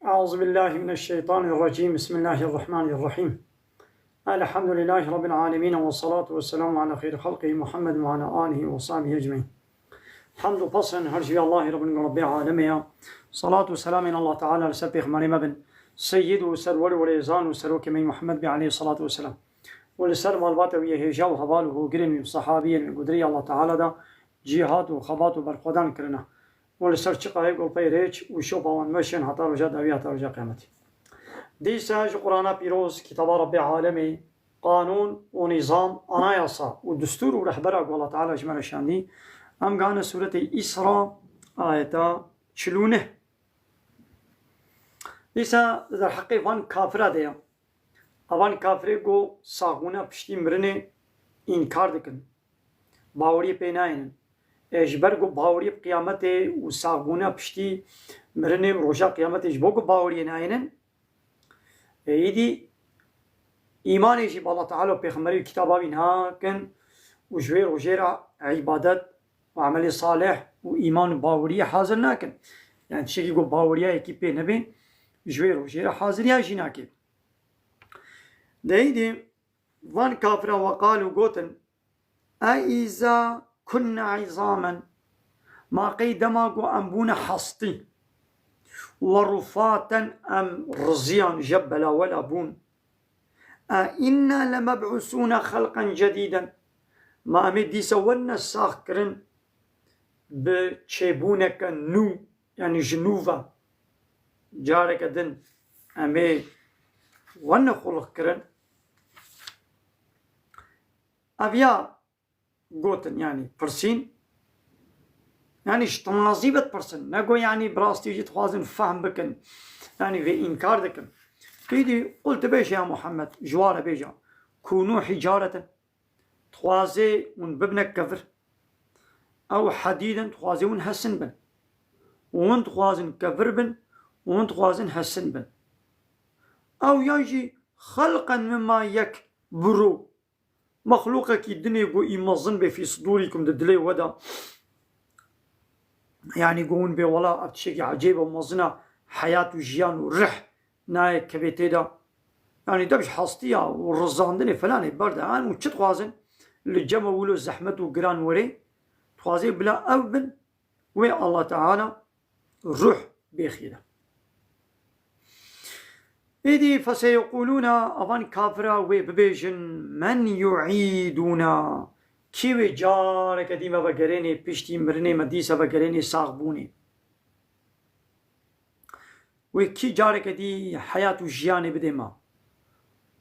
أعوذ بالله من الشيطان الرجيم. بسم الله الرحمن الرحيم. الحمد لله رب العالمين، والصلاة والسلام على خير خلقه محمد وعلى آله وصحبه أجمعين. حمد فصل هرجي الله رب العالمين، صلاة وسلام الله تعالى لسبح مريم بن سيد وسرور وريزان وسروك من محمد عليه الصلاة والسلام، ولسر والبات ويهجا وحباله قرن صحابي من قدري الله تعالى دا جهاد وخبات وبرقدان كرنا، ولسر چقای گل پیرچ و شوبان مشن حتی رجا دوی حتی رجا قیامتی. دیسا قرآن پیروز کتاب رب عالمی قانون و نظام انایاسا و دستور و رهبر الله تعالی جمال شانی ام گان سورة اسراء آیتا 49. دیسا در حقی وان کافره دیا اوان کافره گو ساغونا پشتی مرنه انکار دکن باوری پیناین اجبر گو باوری قیامت و ساغونا پشتی مرنه روشا قیامت اجبو گو باوری ناینن ایدی ایمانی جی بالله تعالی و پیغمبری کتاباوی نا کن و جوی روشیرا عبادت و عمل صالح و ایمان باوری حاضر ناکن، یعنی چیزی گو باوری اکی پی نبین جوی روشیرا حاضری هاشی ناکن. دیدی وان کافر وقالو گوتن ایزا كنا عظاما ما قيدما قو أنبونا حصتي ورفاتا أم رزيان جبلا ولا بون إنا لمبعوثون خلقا جديدا ما أمدي سولنا الساخرن بچبونك نو يعني جنوفا جارك دن أمي وانا خلق كرن أبيا قوتن يعني برسين يعني اشتمازيبت برسن نقو يعني براستي جيت خوازن فهم بكن يعني في إنكار دكن كيدي قلت بيش يا محمد جوار بيجا كونوا حجارة تخوازي ونببنك كفر أو حديدا تخوازي ونحسن بن وون تخوازن كفر بن وون تخوازن حسن بن أو يجي خلقا مما يكبروا مخلوقة كي الدنيا يقول يمظن بي في صدوركم دلي ودا يعني يقولون بي والله أبتشيكي عجيبة ومظنة حياة وجيان ورح نايك كبيتي دا يعني دبش حاصتيا والرزان دني فلاني برد عان وچت خوازن للجمع ولو زحمت وقران وري خوازي بلا أبن وي الله تعالى الروح بيخيدا. إذي فسيقولون أفان كافرا وببيجن من يعيدنا كيوي جارك ديما بقريني بشتي مرني مديسة بقريني ساغبوني وكي جارك دي حياة جياني بديما.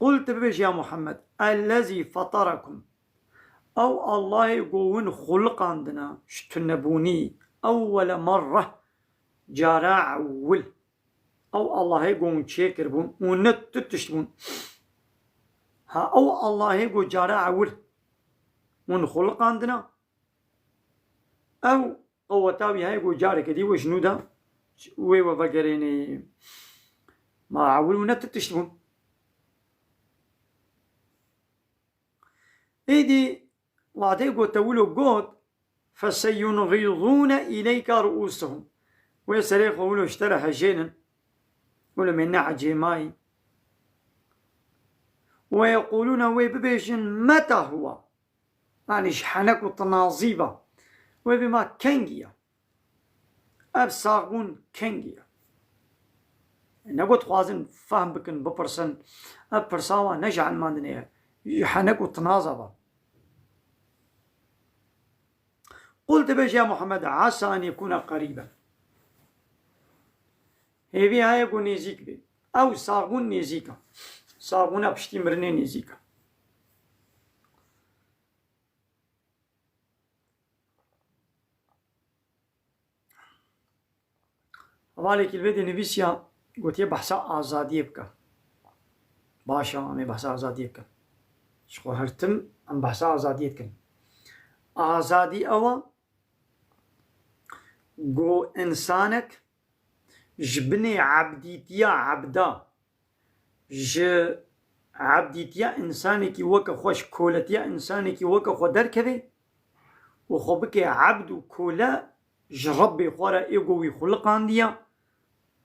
قلت ببيج يا محمد الذي فطركم أو الله يقول خلق عندنا شتنبوني أول مرة جارع أول أو الله يقول شاكر بون ونت تتشتبون ها أو الله يقول جارع أول ونخلق عندنا أو قوتاوي هاي يقول جارك دي وشنو ده ويوا فقريني ما عول ونت تتشتبون. إيدي وعد يقول تولو قوت فسينغضون إليك رؤوسهم ويسريق ولو اشترى حجينا ولا من نعجي ماي ويقولون ويببيشن متى هو يعني شحنك وطنازيبة وبما كنجيا أبساغون كنجيا نقول خوازن فهم بكن ببرسن أبرساوا نجعل ماندنيا يحنك وطنازبة. قلت بيش يا محمد عسى أن يكون قريبا هيبي هاي يكون نيزيك بي أو ساغون نيزيكا ساغون أبشتي مرني نيزيكا. هذالك الفيديو نبيسيا قلت يبحث آزادية بك باشا أمي بحث آزادية بك شخو هرتم أم بحث آزادية بك آزادي أوا قو إنسانك جبني عبديتيا عبدا ج عبديتيا إنسانك وكا خوش كولتيا إنسانك وكا خو دركبي وخو بك عبد كولا جربي خورا إيقو ويخلق عنديا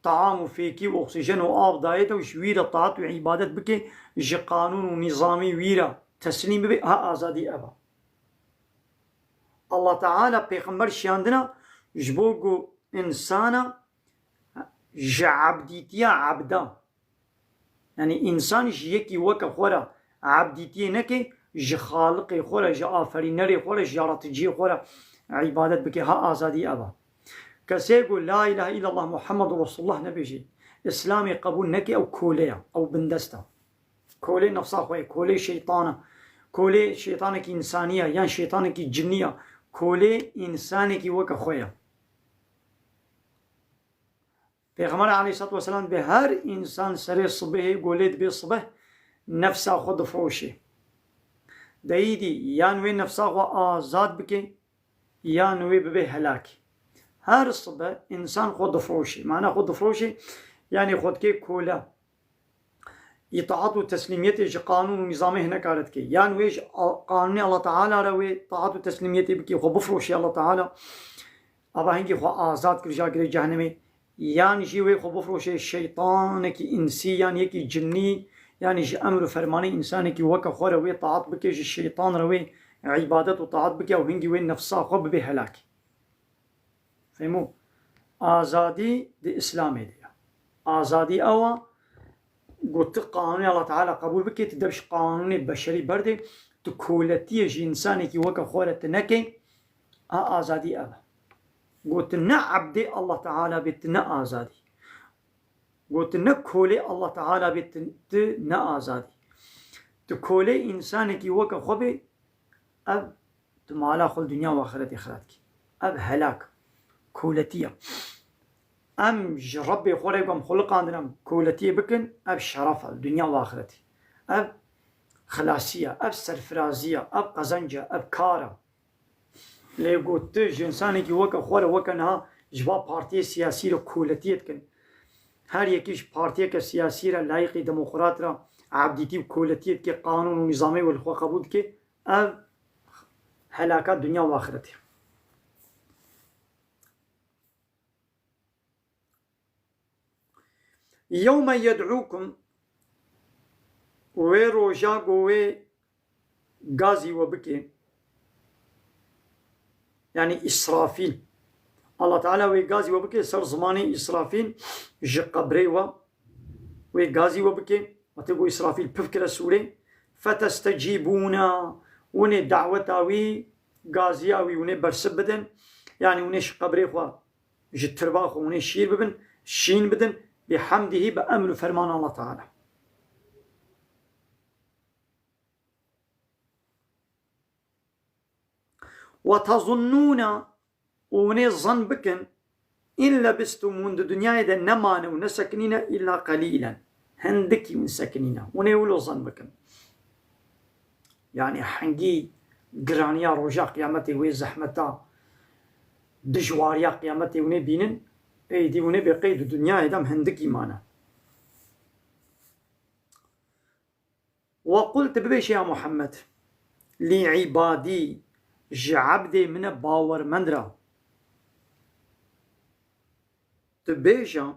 طعام وفيكي وأكسجين وآب دايته وشويرة طاعت وعبادت بكي جي قانون ونظامي ويرة تسليم بي ها آزادي أبا الله تعالى بيغمبر شاندنا جبوغو إنسانا عبديتيا عبدا يعني إنسان يكي وكا خورا عبديتيا نكي جي خالقي خورا جي آفرينري خورا جي راتجي خورا عبادت بكي ها آزادي أبا كسي يقول لا إله إلا الله محمد رسول الله نبيجي إسلامي قبول نكي أو كوليا أو بندستا كولي نفسها خوي كولي شيطانة كولي شيطانك إنسانية يعني شيطانك جنية كولي إنسانك وكا خويا پیغمبر علیه الصلاة والسلام به هر انسان سر صبح گولید به صبح نفسا خود فروشه دایدی یا نوی نفسا خود آزاد بکه یا نوی به هلاک هر صبح انسان خود فروشه معنی خود فروشه یعنی خود که کولا اطاعت و تسلیمیت قانون و نظامه نکارد که یا نوی قانون الله تعالی روی اطاعت و تسلیمیت بکی خود بفروشه الله تعالی ابا هنگی خود آزاد کرجا گری جهنمی يعني جيوي خو بفروشه شيطان كي انسي يعني كي جني يعني جي امر فرماني انسان كي وكا خو روي طاعت بكي جي الشيطان روي عبادت وطاعت بكي او هنگي وين نفسا خو به هلاك فهموا آزادي دي اسلامي دي آزادي اوا قلت قانون الله تعالى قبول بكي تدبش قانون بشري برده تكولتي جي انسان كي وكا خو رتنكي آزادي اوا قلت عبدي الله تعالى بتنا آزادي قلت كولي الله تعالى بتنا آزادي تكولي إنسانك وكا خبي أب تمالا خل دنيا وآخرت إخراتك أب هلاك كولتية أم ربي خوريكم خلق عندنا كولتية بكن أب شرف الدنيا وآخرتي أب خلاصية أب سرفرازية أب قزنجة أب كارة لي قلت جنساني كي وكا خورا وكا نها جبا بارتي سياسي رو كولتيت كن هر يكيش بارتي كسياسي را لايقي ديمقراط را عبديتي وكولتيت كي قانون ونظامي والخوا قبول كي اب هلاكات دنيا واخرتي يوم يدعوكم وي روجا وي غازي وبكي يعني إسرافيل الله تعالى ويغازي وبكي سر زماني إسرافيل جي قبري ويغازي وبكي وتقول إسرافيل بفكر سوري فتستجيبونا وني دعوتاوي غازياوي وني برسبدن يعني ونيش قبري خوا جي ترباخ وني شير ببن شين بدن بحمده بأمر فرمان الله تعالى وتظنون وني ظن بكن إن لبستم من الدنيا إذا نمان ونسكنين إلا قليلا هندكي من سكنين وني ولو ظن بكن يعني حنجي قرانيا رجا قيامتي وي زحمتا دجواريا قيامتي وني بينن ايدي وني بقيد الدنيا إذا هندكي مانا وقلت ببيش يا محمد لعبادي جعبدي من باور مندرا تبيجا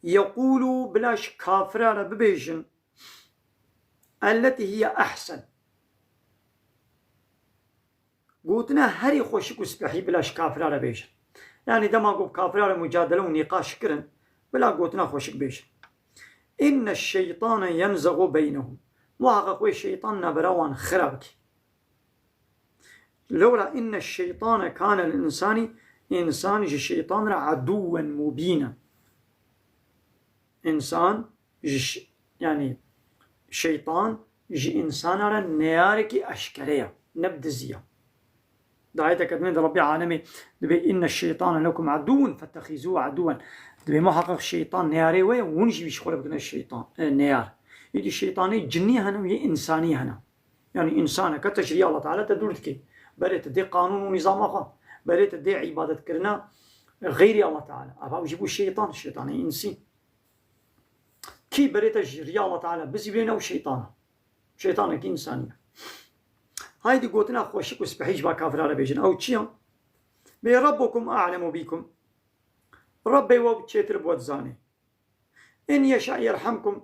يقولوا بلاش كافرة ببيجن التي هي أحسن قلتنا هري خوشك وسبحي بلاش كافرة بيجن يعني دما قب كافرة مجادلة ونقاش كرن بلا قلتنا خوشك بيجن إن الشيطان ينزغ بينهم وحقا خوي الشيطان نبراوان خرابك لولا إن الشيطان كان الإنسان إنسان الشيطان عدوا مبينا إنسان يعني شيطان إنسان را نيارك أشكريا نبدزيا دعايتك أدمين ربي عالمي دبي إن الشيطان لكم عدو فاتخذوه عدوا دبي محقق الشيطان نياري وي ونجي بيشخور بكنا الشيطان نيار يدي الشيطاني جني هنا ويا إنساني هنا يعني إنسانة كتشريع الله تعالى تدورتك بريت دي قانون ونظام آخر بريت دي عبادة كرنا غير الله تعالى أبا وجيبوا الشيطان إنسي كي بريت ريا الله تعالى بس بينا وشيطان شيطانك إنسانية هايدي قوتنا خوشك وسبحيش با كافر على بيجن أو تشيا بي ربكم أعلم بكم ربي وبتشيتر بود زاني إن يشاء يرحمكم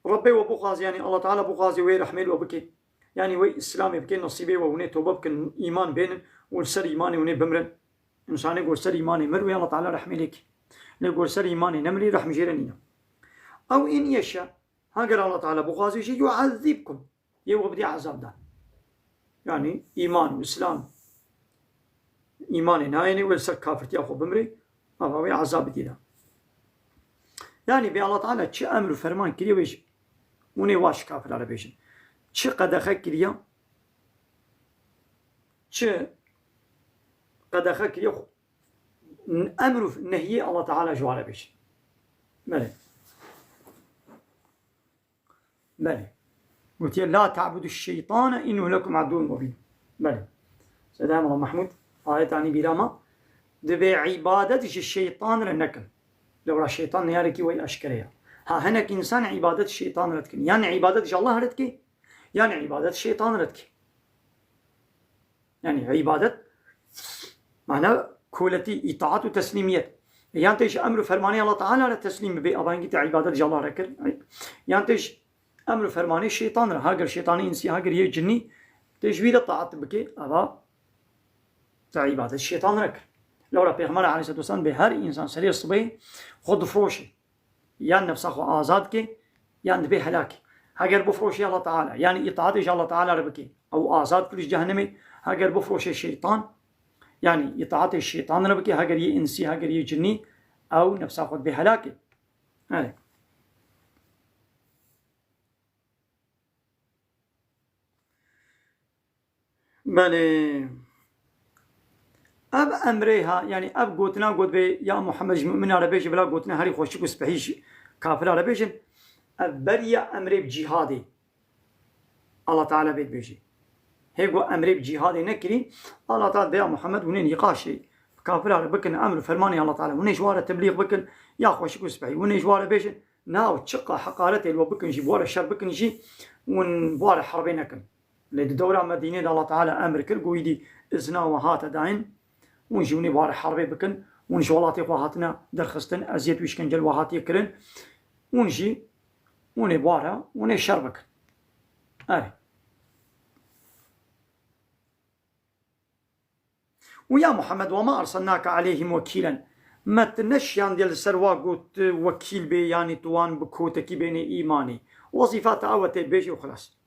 ربي وبقاز يعني الله تعالى بقازي ويرحمل وبكي يعني وي إسلامي بكي نصيبي وهني توبة بكن إيمان بين والسر إيماني وني بمرن إنسان يقول سر إيماني مروي الله تعالى رحملك يقول سر إيماني نمري رحم جيرانينا أو إن يشاء هاجر الله تعالى بقازي شيء يعذبكم يوبدي عذاب ده يعني إيمان وإسلام إيماني نايني والسر كافرتي أخو بمري أو عذاب دينا يعني بي الله تعالى چه أمر و فرمان كريا بيش وني واش كافر على بيشن چه قدخه كريا چه قدخه كريا أمر و نهي الله تعالى جو على بيشن بله قلت لا تعبدوا الشيطان إنه لكم عدو مبين بله سلام الله محمود آية تاني بيراما دبي عبادتش الشيطان رنكن لو را الشيطان نياركي وي أشكريا ها هناك إنسان عبادة الشيطان ردكن يعني عبادة الله ردكي يعني عبادة الشيطان ردكي يعني عبادة معنى كولتي إطاعة وتسليمية يعني تيش أمر فرماني الله تعالى للتسليم بي أبانجي عبادة الله ركن يعني تيش أمر فرماني الشيطان هاجر شيطاني إنسي هاجر يجني تجويد الطاعة بكي أبا عبادة الشيطان ركن لو را پیغمبر علیه الصلاه والسلام به هر انسان سری صبح خود فروشی یا نفس خو آزاد کی یا به هلاک اگر بفروشی الله تعالی یعنی اطاعت الله تعالی رو بکی او آزاد کلیش جهنمی اگر بفروشی شیطان یعنی اطاعت الشیطان رو بکی اگر یہ انسی اگر یہ جنی او نفس خود به هلاک بله اب امرها يعني اب قوتنا قوت بي يا محمد من على بيش بلا قوتنا هري خوشك وسبحيش كافر على بيش اب بريا امري بجهادي الله تعالى بيت بيجي هيقو امري بجهادي نكري الله تعالى يا محمد ونين يقاشي كافر على بكن امر فرماني الله تعالى ونين جوار تبليغ بكن يا خوشك وسبحي ونين جوار بيش ناو تشقى حقارتي لو بكن جي بوار الشر بكن جي ونبوار حربينكم لدورة مدينة الله تعالى امر كل قويدي ازنا وهات داين ونجوني بار حربي بكن ونجي ولاتي وهاتنا درخستن ازيت ويشكنجل وهاتي كرن ونجي وني بارا وني شربك ويا محمد وما ارسلناك عليهم وكيلا ما تنشيان ديال السروا قلت وكيل بي يعني توان بكوتكي بيني ايماني وظيفات اوتي بيجي وخلاص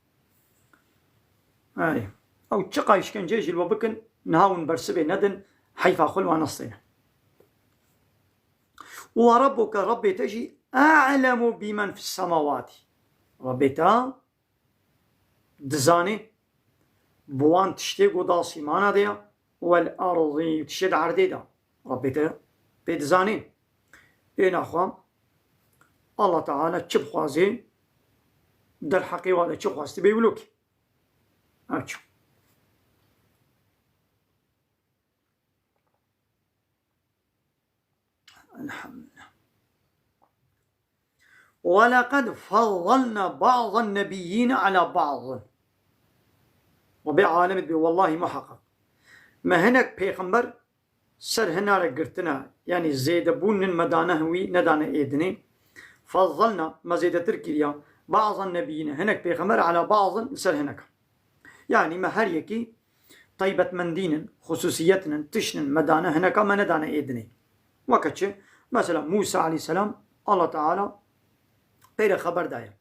او تشقا يشكنجل وبكن نهاون برسبي ندن حيفا خل ونصينا وربك ربي تجي أعلم بمن في السماوات ربي تا دزاني بوان تشتي قداسي مانا ديا والأرض تشتي عردي دا ربي تا بدزاني إن أخوام الله تعالى تشبخوازي در حقي وادا تشبخوازي بيولوك أرجو الحمد لله ولقد فضلنا بعض النبيين على بعض وبعالم بي والله محقق ما هناك بيغمبر سر هنا رقرتنا يعني زيد بون مدانه وي ندانه ايدني فضلنا ما زيد تركيا بعض النبيين هناك بيغمبر على بعض سر هناك يعني ما هر يكي طيبة من دين خصوصيتنا تشن مدانه هناك ما ندانه ايدني وقتش مثلا موسى عليه السلام الله تعالى غير خبر داية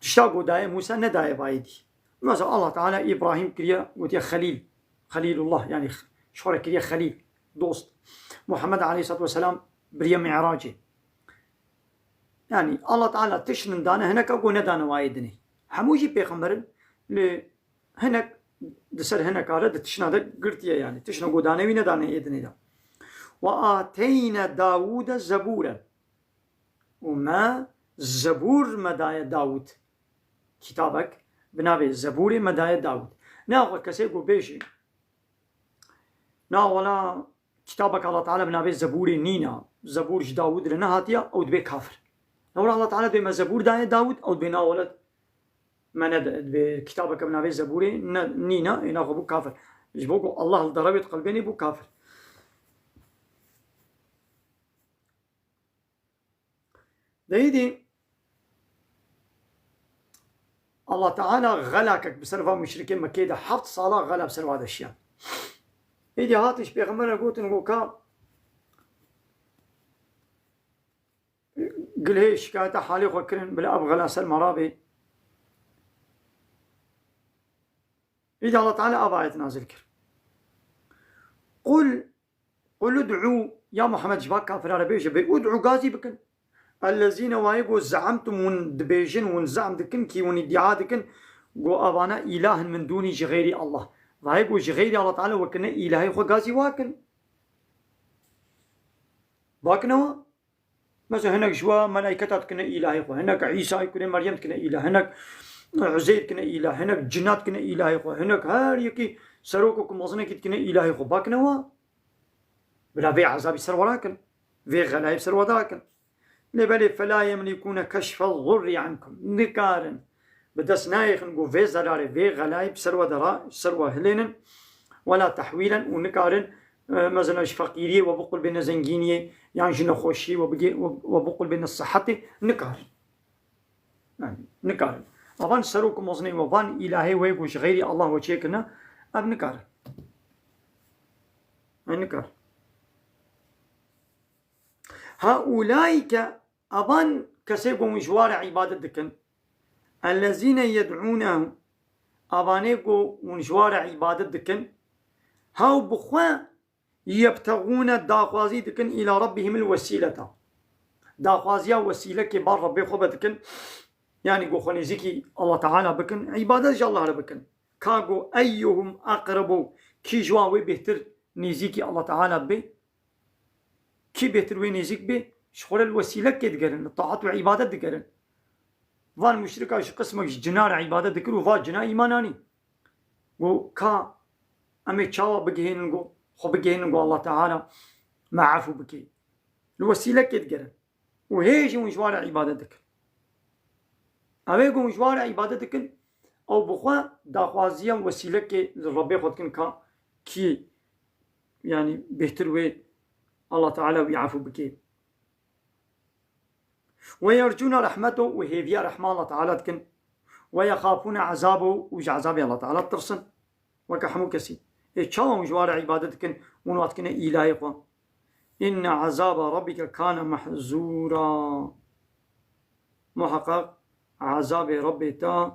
تشتاقوا داية موسى نداية بايدي مثلا الله تعالى إبراهيم كريا وتيا خليل الله يعني شورة كريا خليل دوست محمد عليه الصلاة والسلام بريا معراجي يعني الله تعالى تشن دانا هناك أقو ندانا وايدني حموجي بيخمبرن هناك دسر هناك عرض تشنا دا قرتيا يعني تشنا قدانا وندانا ايدني دا وآتينا داود زبورا وما زبور مدايا داود كتابك بنابي زبور مدايا داود ناغو كسيقو بيشي ولا كتابك الله تعالى بنابي زبور نينا زبور داود لنا هاتيا او دبي كافر نورا الله تعالى بما زبور دايا داود او دبي ناولت ما ند كتابك بنابي زبور نينا ناغو بو كافر جبوكو الله ضربت قلبيني بو كافر دهيدي الله تعالى غلاكك بسرفا مشركين مكة ده 7 صالة غلا بسرفا هذا الشيء. إيدي هاتش بيغمرنا قلت نقول قل هي شكاية حالي وكرن بلا أبغى لا سلم رابي. إذا الله تعالى أبا يتنازل كر قل ادعوا يا محمد جباك كافر عربي ادعوا غازي بكن الذين وايقوا زعمتم ون دبيجن ون زعم دكن كي ون ادعاء دكن قو أبانا إله من دوني جغيري الله وايقوا جغيري الله تعالى وكنا إلهي خو غازي واكن باكنوا مثلا هناك جوا ملائكة كنا إلهي خو هناك عيسى كنا مريم كنا إله هناك عزير كنا إله هناك جنات كنا إلهي خو هناك هار يكي سروككم وزنك كنا إلهي خو باكنوا بلا في عذاب سر وراكن في غلايب سر وراكن لبالي فلا يملكون كشف الضر عنكم نكارن بدس نايخ نقول في زراري في غلايب سر ودراء سر وهلين ولا تحويلا ونكارن مثلا فقيرية وبقول بين زنجينية يعني جنا خوشي وبقول بين الصحة نكار يعني نكار أبان سروكم وزني وبان إلهي ويقوش غيري الله وشيكنا أب نكار نكار هؤلاء أبان كسيقوا مجوار عبادة دكن الذين يدعونه أبانيقوا مجوار عبادة دكن هاو بخوا يبتغون داخوازي دكن إلى ربهم الوسيلة داخوازيا وسيلة كبار ربي خوبة دكن يعني قو خنزيكي الله تعالى بكن عبادة الله بكن كاقو أيهم أقربوا كي جواوي بهتر نيزيكي الله تعالى بي كي بهتر وين يزيك به شغل الوسيلة كي دقرن الطاعة وعبادة دقرن فان مشركة قسمك جنار عبادة دقر وفا جنا إيماناني وكا أمي تشاوى بقهين نقول خو بقهين نقول الله تعالى ما عفو بكي الوسيلة كي دقرن وهيجي مشوار عبادة دقر أبيقو مشوار عبادة دقر أو بخوا داخوازيا وسيلة كي ربي خودكن كي يعني بهتر وين الله تعالى بيعفو بكي ويرجون رحمته وهي فيها رحمة الله تعالى تكن ويخافون عذابه وج عذاب الله تعالى ترسن وكحمو كسي إتشاو مجوار عبادتكن ونواتكن إلهي قوان إن عذاب ربك كان محزورا محقق عذاب ربك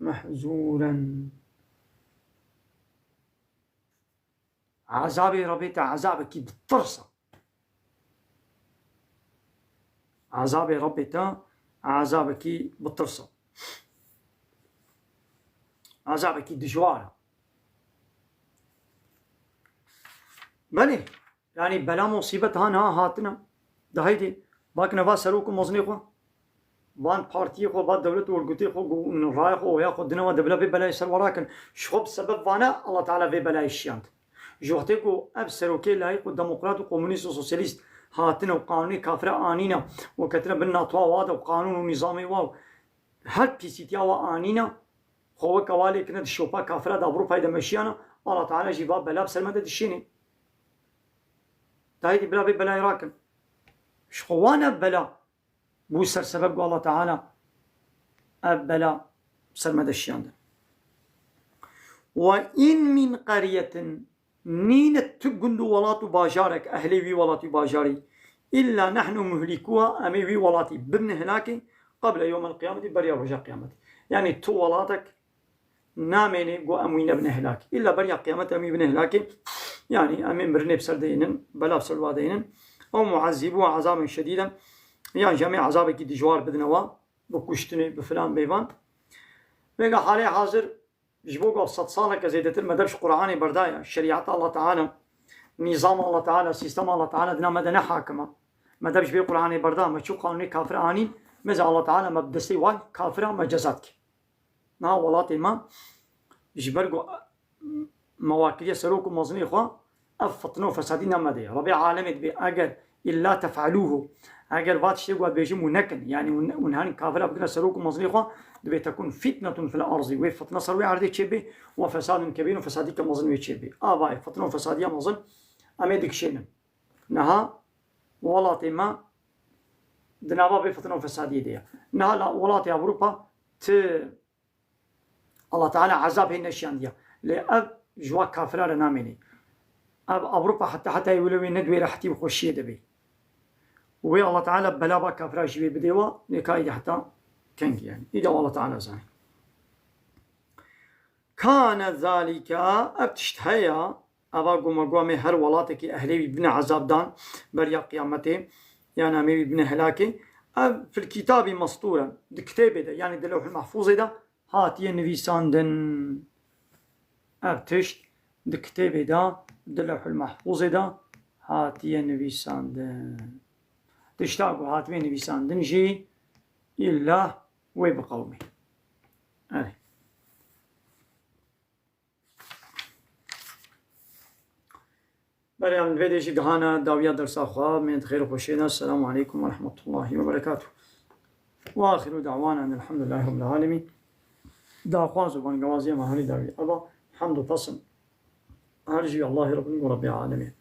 محزورا عذاب ربك عذابك بالطرسة عذاب ربك عذابك بالطرسة عذابك دجوارة بله يعني بلا مصيبة هانا هاتنا ده هيدي باك نفا سروكم مزني خو بان بارتي خو بان دولت ورقتي خو نراي خو ويا خو دنا ودبلا ببلا يسر وراكن شخب سبب وانا الله تعالى في بلا الشيانت جوهتكو اب سروكي لايق ديمقراط وكومونيست وسوسياليست هاتنا وقانوني كافرة آنينا وكتنا بالناطوا وادا وقانون ونظامي واو هر بيسيتيا وآنينا خو كوالي كنا الشوبا كافرة دا أوروبا دا مشيانا الله تعالى جيباب بلا بسلمة دشيني تايدي بلا بلا يراكن شخوانا بلا بوسر سبب الله تعالى بلا بسلمة دشيان وإن من قرية نين تقندو ولاتو باجارك أهلي وي ولاتو باجاري إلا نحن مهلكوها أمي وي ولاتي ببن هلاكي قبل يوم القيامة بريا رجاء قيامتي يعني تو ولاتك ناميني قو أموين ابن هلاكي إلا بريا قيامة أمي ابن هلاكي يعني أمي مرني بسردين بلا بسلوادين أو معذبوها عذابا شديدا يعني جميع عذابك دجوار بدنوا بكشتني بفلان بيبان بيقى حالي حاضر جبوك 100 سالة كزيدتر ما درش قرآني بردايا شريعة الله تعالى نظام الله تعالى سيستم الله تعالى دنا مدنا حاكمة ما درش بي قرآني بردا ما شو قانوني كافر آنين مزا الله تعالى ما بدستي واي كافرة ما جزاتك نا ولاتي ما جبرقو مواكلية سروكو مظني خوا أفتنو فسادين مدي ربي عالمت بأجر إلا تفعلوه أجر باتش تقوى بيجم ونكن يعني ونهان كافرة بقنا سروكو مظني خوا دبي تكون فتنة في الأرض وفتنة صروي عردي تشبه وفساد كبير وفسادك مظن وتشبه باي فتنة وفسادية مظن أميدك شينا نها ولاتي ما دنابا بفتنة وفسادية دي نهلا ولات أوروبا الله تعالى عذاب هي نشان دي لأب جوا كافرة نامني أب أوروبا حتى يقولوا ندوي رحتي وخشية دبي وهي الله تعالى بلابا كافرة شبيه بديوا لكايد حتى كنك يعني إذا الله تعالى زين كان ذلك أبتشتهيا أبا قوم هر ولاتك أهلي بن عذاب دان بريا قيامته يعني أمي بن هلاكي في الكتاب مسطورا دكتابه ده يعني اللوح المحفوظ ده هاتي نويساندن أبتشت دكتابه ده اللوح المحفوظ ده هاتي نويساندن تشتاقوا هاتي نويساندن جي إلا وبقومه برای من ویدیشی دهانه داویه در ساخواه من خیر و خوشیده السلام علیکم و رحمت الله و برکاته و آخر دعوانا ان الحمد لله رب العالمین داخواز و بانگوازی مهانی داویه ابا حمد و پسن هرجی الله رب العالمین